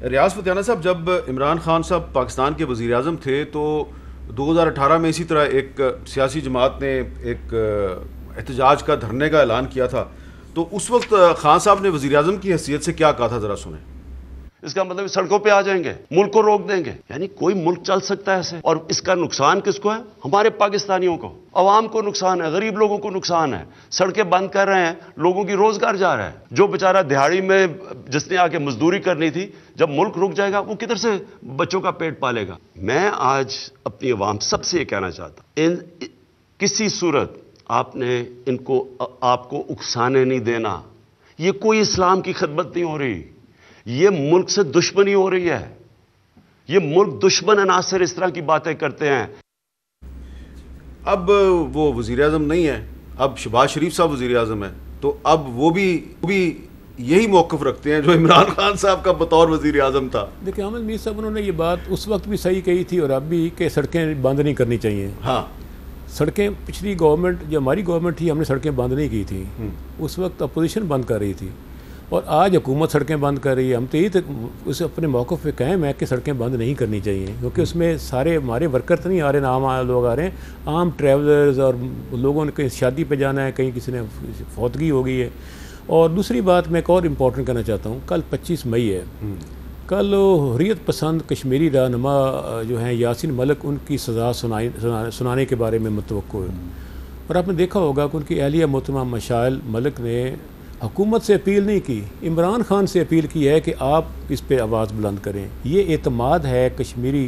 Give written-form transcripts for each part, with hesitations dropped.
रियाज फतेहाना साहब, जब इमरान खान साहब पाकिस्तान के वज़ीर आज़म थे तो 2018 में इसी तरह एक सियासी जमात ने एक एहतजाज का धरने का ऐलान किया था, तो उस वक्त खान साहब ने वज़ीर आज़म की हैसियत से क्या कहा था, ज़रा सुने। इसका मतलब सड़कों पे आ जाएंगे, मुल्क को रोक देंगे। यानी कोई मुल्क चल सकता है ऐसे? और इसका नुकसान किसको है? हमारे पाकिस्तानियों को, अवाम को नुकसान है, गरीब लोगों को नुकसान है। सड़कें बंद कर रहे हैं, लोगों की रोजगार जा रहा है। जो बेचारा दिहाड़ी में जिसने आके मजदूरी करनी थी, जब मुल्क रुक जाएगा वो किधर से बच्चों का पेट पालेगा? मैं आज अपनी अवाम सबसे ये कहना चाहता हूं, किसी सूरत आपने इनको आपको उकसाने नहीं देना। ये कोई इस्लाम की खिदमत नहीं हो रही, ये मुल्क से दुश्मनी हो रही है। ये मुल्क दुश्मन अनासर इस तरह की बातें करते हैं। अब वो वज़ीर आज़म नहीं है, अब शहबाज शरीफ साहब वज़ीर आज़म है, तो अब वो भी यही मौक़िफ़ रखते हैं जो इमरान खान साहब का बतौर वज़ीर आज़म था। देखिए अहमद मीर साहब, उन्होंने ये बात उस वक्त भी सही कही थी और अब भी, कि सड़कें बंद नहीं करनी चाहिए। हाँ, सड़कें पिछली गवर्नमेंट, जो हमारी गवर्नमेंट थी, हमने सड़कें बंद नहीं की थी। उस वक्त अपोजिशन बंद कर रही थी और आज हुकूमत सड़कें बंद कर रही है। हम तो यही तक उसे अपने मौक़िफ़ पे कायम है कि सड़कें बंद नहीं करनी चाहिए, क्योंकि उसमें सारे हमारे वर्कर तो नहीं आ रहे ना, आम लोग आ रहे हैं, आम ट्रैवलर्स और लोगों ने कहीं शादी पे जाना है, कहीं किसी ने फौतगी हो गई है। और दूसरी बात मैं एक और इम्पोर्टेंट करना चाहता हूँ, कल 25 मई है, कल हुर्रियत पसंद कश्मीरी रहनुमा जो हैं यासीन मलिक, उनकी सज़ा सुनाने के बारे में मुतवक्को है। और आपने देखा होगा कि उनकी अहलिया मोहतरमा मशाइल मलिक ने हुकूमत से अपील नहीं की, इमरान खान से अपील की है कि आप इस पे आवाज़ बुलंद करें। ये एतमाद है कश्मीरी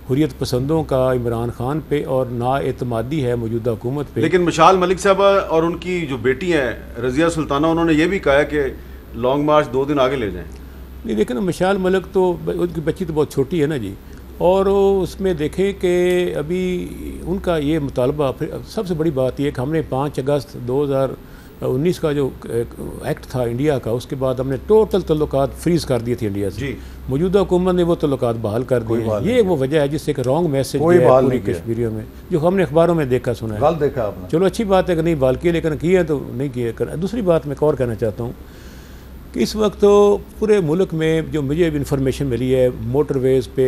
हुर्रियत पसंदों का इमरान खान पे, और ना एतमादी है मौजूदा हुकूमत पे। लेकिन मशाल मलिक साहब और उनकी जो बेटी हैं रज़िया सुल्ताना, उन्होंने ये भी कहा है कि लॉन्ग मार्च 2 दिन आगे ले जाएं। नहीं, लेकिन मशाल मलिक तो, उनकी बच्ची तो बहुत छोटी है ना जी, और उसमें देखें कि अभी उनका ये मुतालबा, फिर सबसे बड़ी बात यह कि हमने 5 अगस्त 2019 का जो एक्ट था इंडिया का, उसके बाद हमने टोटल तल्लुकात फ्रीज़ कर दिए थे इंडिया से। मौजूदा हुकूमत ने वो तल्लुकात बहाल कर दिए। ये वो वजह है जिससे एक रॉन्ग मैसेज है पूरी कश्मीरियों में, जो हमने अखबारों में देखा सुना है। देखा आपने, चलो अच्छी बात है कि नहीं बहाल किए, लेकिन किए तो नहीं किए। दूसरी बात मैं और कहना चाहता हूँ कि इस वक्त तो पूरे मुल्क में जो मुझे इन्फॉर्मेशन मिली है, मोटरवेज़ पे,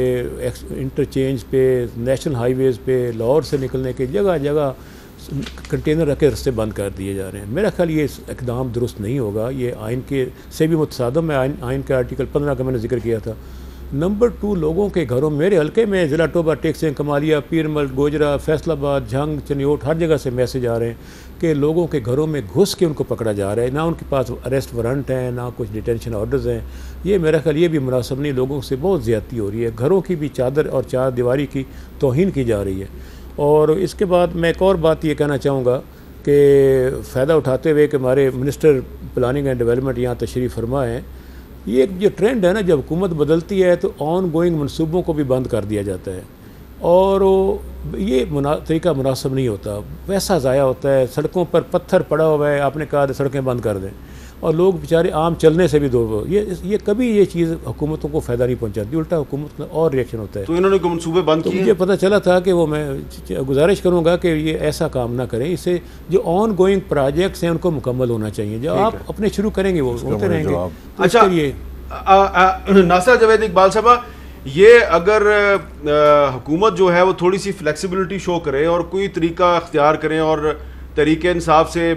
इंटरचेंज पे, नेशनल हाईवेज़ पे, लाहौर से निकलने के जगह जगह कंटेनर रख के रास्ते बंद कर दिए जा रहे हैं। मेरा ख्याल ये इकदाम दुरुस्त नहीं होगा, ये आइन के से भी मुतसादम है। आइन के आर्टिकल 15 का मैंने जिक्र किया था। नंबर 2, लोगों के घरों, मेरे हल्के में ज़िला टोबा, टेक्सिंग, कमालिया, पीरमल, गोजरा, फैसलाबाद, झंग, चनियोट, हर जगह से मैसेज आ रहे हैं कि लोगों के घरों में घुस के उनको पकड़ा जा रहा है। ना उनके पास अरेस्ट वारंट हैं, ना कुछ डिटेंशन ऑर्डर्स हैं। ये मेरा ख्याल ये भी मुनासिब नहीं, लोगों से बहुत ज़्यादती हो रही है, घरों की भी चादर और चार दीवारी की तौहीन की जा रही है। और इसके बाद मैं एक और बात ये कहना चाहूँगा कि फ़ायदा उठाते हुए कि हमारे मिनिस्टर प्लानिंग एंड डेवलपमेंट यहाँ तशरीफ़ फरमा है, ये जो ट्रेंड है ना, जब हुकूमत बदलती है तो ऑन गोइंग मनसूबों को भी बंद कर दिया जाता है, और ये तरीका मुनासिब नहीं होता, पैसा ज़ाया होता है। सड़कों पर पत्थर पड़ा हुआ है, आपने कहा तो सड़कें बंद कर दें, और लोग बेचारे आम चलने से भी दो, ये कभी ये चीज़ हुकूमतों को फ़ायदा नहीं पहुंचाती, उल्टा हुकूमत का और रिएक्शन होता है। तो इन्होंने मनसूबे बंद किए। मुझे पता चला था कि वो, मैं गुजारिश करूंगा कि ये ऐसा काम ना करें, इससे जो ऑन गोइंग प्रोजेक्ट्स हैं उनको मुकम्मल होना चाहिए। जो आप अपने शुरू करेंगे वो होते रहेंगे। अच्छा, नासिर जावेद इकबाल साहब, ये अगर हुकूमत जो है वो थोड़ी सी फ्लेक्सिबिलिटी शो करे और कोई तरीका अख्तियार करें और तरीके इंसाफ से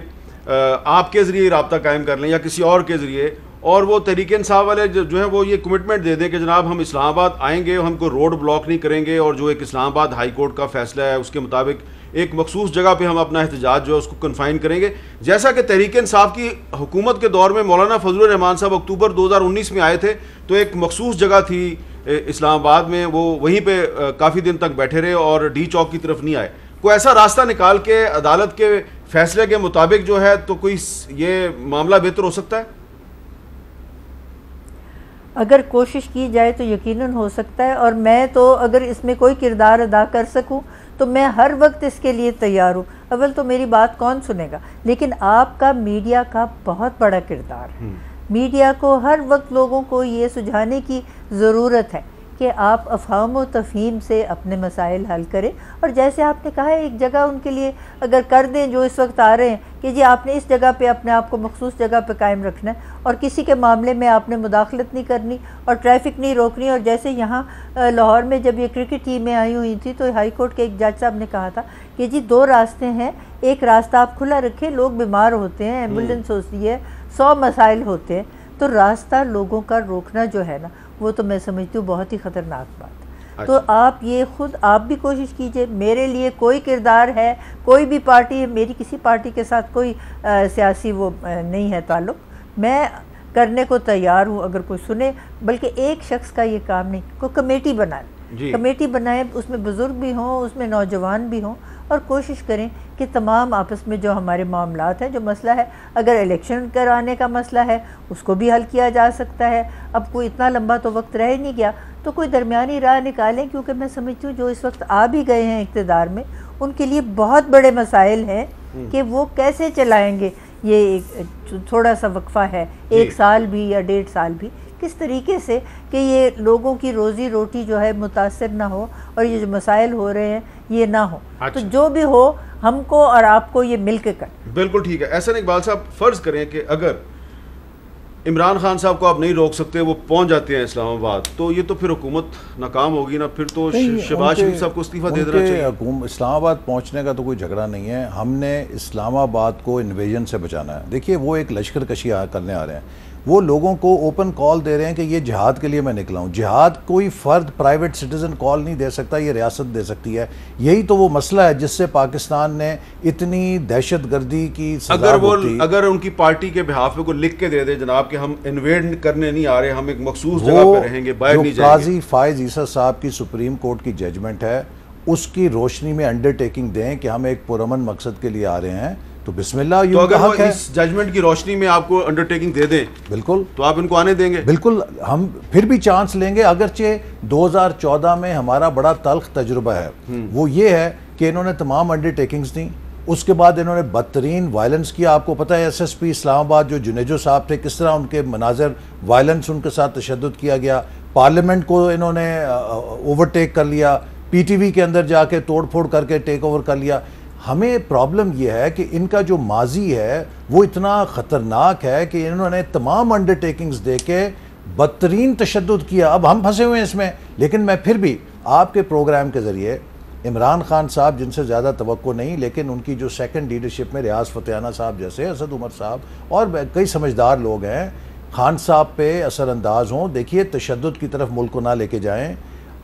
आपके ज़रिए रब्ता कायम कर लें या किसी और के ज़रिए, और वो तरीके इंसाफ वाले जो है वो ये कमिटमेंट दे दें कि जनाब हम इस्लामाबाद आएंगे, हमको रोड ब्लॉक नहीं करेंगे, और जो एक इस्लामाबाद हाई कोर्ट का फैसला है उसके मुताबिक एक मखसूस जगह पे हम अपना एहतजाज जो है उसको कन्फाइन करेंगे, जैसा कि तहरीक इंसाफ की हुकूमत के दौर में मौलाना फजलुर रहमान साहब अक्टूबर 2019 में आए थे, तो एक मखसूस जगह थी इस्लामाबाद में, वो वहीं पे काफ़ी दिन तक बैठे रहे और डी चौक की तरफ नहीं आए। कोई ऐसा रास्ता निकाल के अदालत के फैसले के मुताबिक जो है तो कोई ये मामला बेहतर हो सकता है? अगर कोशिश की जाए तो यकीनन हो सकता है, और मैं तो अगर इसमें कोई किरदार अदा कर सकूं तो मैं हर वक्त इसके लिए तैयार हूँ। अव्वल तो मेरी बात कौन सुनेगा, लेकिन आपका मीडिया का बहुत बड़ा किरदार है। मीडिया को हर वक्त लोगों को ये सुझाने की ज़रूरत है कि आप अफ़हाम व तफ़हीम से अपने मसाइल हल करें। और जैसे आपने कहा है, एक जगह उनके लिए अगर कर दें, जो इस वक्त आ रहे हैं कि जी आपने इस जगह पे अपने आप को मखसूस जगह पे कायम रखना है और किसी के मामले में आपने मुदाखलत नहीं करनी और ट्रैफिक नहीं रोकनी। और जैसे यहाँ लाहौर में जब ये क्रिकेट टीमें आई हुई थी तो हाई कोर्ट के एक जज साहब ने कहा था कि जी 2 रास्ते हैं, एक रास्ता आप खुला रखें, लोग बीमार होते हैं, एम्बुलेंस होती है, 100 मसाइल होते हैं, तो रास्ता लोगों का रोकना जो है ना, वो तो मैं समझती हूँ बहुत ही ख़तरनाक बात है। तो आप ये खुद आप भी कोशिश कीजिए। मेरे लिए कोई किरदार है, कोई भी पार्टी है, मेरी किसी पार्टी के साथ कोई सियासी वो नहीं है ताल्लुक़, मैं करने को तैयार हूँ अगर कोई सुने। बल्कि एक शख्स का ये काम नहीं, कोई कमेटी बनाए, कमेटी बनाए, उसमें बुज़ुर्ग भी हों, उसमें नौजवान भी हों, और कोशिश करें कि तमाम आपस में जो हमारे मामलात हैं, जो मसला है, अगर इलेक्शन कराने का मसला है उसको भी हल किया जा सकता है। अब कोई इतना लंबा तो वक्त रह नहीं गया, तो कोई दरमियानी राह निकालें, क्योंकि मैं समझती हूँ जो इस वक्त आ भी गए हैं इक़्तिदार में, उनके लिए बहुत बड़े मसाइल हैं कि वो कैसे चलाएँगे। ये एक थोड़ा सा वक्फा है, 1 साल भी या 1.5 साल भी, किस तरीके से कि ये लोगों की रोज़ी रोटी जो है मुतासर ना हो और ये जो मसाइल हो रहे हैं ये ना हो। तो जो भी हो, हमको और आपको ये मिल के कर। बिल्कुल ठीक है। ऐसा नहीं इकबाल साहब, फ़र्ज़ करें कि अगर इमरान खान साहब को आप नहीं रोक सकते, वो पहुंच जाते हैं इस्लामाबाद, तो ये तो फिर हुकूमत नाकाम होगी ना, फिर तो शहबाज शरीफ साहब को इस्तीफा दे देना चाहिए। इस्लामाबाद पहुंचने का तो कोई झगड़ा नहीं है, हमने इस्लामाबाद को इन्वेजन से बचाना है। देखिए, वो एक लश्कर कशी करने आ रहे हैं, वो लोगों को ओपन कॉल दे रहे हैं कि ये जिहाद के लिए मैं निकला हूँ। जिहाद कोई फ़र्द, प्राइवेट सिटीज़न कॉल नहीं दे सकता, ये रियासत दे सकती है। यही तो वो मसला है जिससे पाकिस्तान ने इतनी दहशत गर्दी की अगर उनकी पार्टी के बिहाफ पे को लिख के दे दे जनाब कि हम इन्वेड करने नहीं आ रहे, हम एक मखसूस जगह पे रहेंगे, बाहर नहीं जाएंगे। काजी फायज ईसा साहब की सुप्रीम कोर्ट की जजमेंट है, उसकी रोशनी में अंडरटेकिंग दें कि हम एक पुरअमन मकसद के लिए आ रहे हैं, तो बिस्मिल्लाह। तो अगर वो इस जजमेंट की रोशनी में आपको अंडरटेकिंग दे दें, बिल्कुल, तो आप इनको आने देंगे? बिल्कुल, हम फिर भी चांस लेंगे। अगरचे 2014 में हमारा बड़ा तल्ख तजुर्बा है, वो ये है कि इन्होंने तमाम अंडरटेकिंग्स दी, उसके बाद इन्होंने बदतरीन वायलेंस किया। आपको पता है SSP इस्लामाबाद जो जुनेजो साहब थे, किस तरह उनके मनाजर वायलेंस, उनके साथ तशद्दुद किया गया। पार्लियामेंट को इन्होंने ओवरटेक कर लिया, PTV के अंदर जाके तोड़ फोड़ करके टेक ओवर कर लिया। हमें प्रॉब्लम यह है कि इनका जो माजी है वो इतना ख़तरनाक है कि इन्होंने तमाम अंडरटेकिंग्स दे के बदतरीन तशद्दुद किया। अब हम फंसे हुए हैं इसमें। लेकिन मैं फिर भी आपके प्रोग्राम के ज़रिए इमरान खान साहब, जिनसे ज़्यादा तवक्को नहीं, लेकिन उनकी जो सेकंड लीडरशिप में रियाज फतेहाना साहब जैसे, असद उमर साहब और कई समझदार लोग हैं, खान साहब पे असरअंदाज हों। देखिए, तशद्दुद की तरफ मुल्क को ना लेके जाएँ।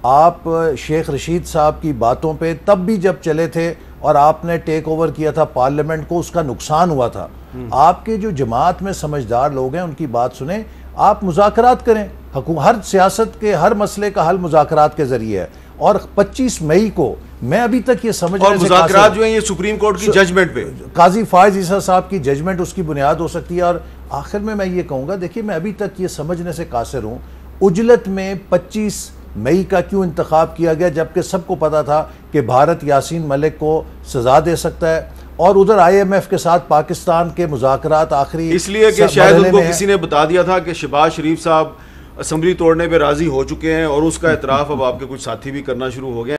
आप शेख रशीद साहब की बातों पे तब भी जब चले थे और आपने टेक ओवर किया था पार्लियामेंट को, उसका नुकसान हुआ था। आपके जो जमात में समझदार लोग हैं उनकी बात सुने, आप मुज़ाकरात करें। हर सियासत के हर मसले का हल मुज़ाकरात के जरिए है। और 25 मई को मैं अभी तक ये समझ और मुज़ाकरात जो है ये सुप्रीम कोर्ट की जजमेंट पे, काजी फायज ईसा साहब की जजमेंट उसकी बुनियाद हो सकती है। और आखिर में मैं ये कहूँगा, देखिए, मैं अभी तक ये समझने से कासिर हूँ उजलत में 25 मई का क्यों इंतखाब किया गया, जबकि सबको पता था कि भारत यासीन मलिक को सजा दे सकता है और उधर IMF के साथ पाकिस्तान के मुज़ाकरात आखिरी, इसलिए कि शायद उनको किसी ने बता दिया था कि शहबाज शरीफ साहब असेंबली तोड़ने पे राजी हो चुके हैं और उसका एतराफ़ अब आपके कुछ साथी भी करना शुरू हो गए।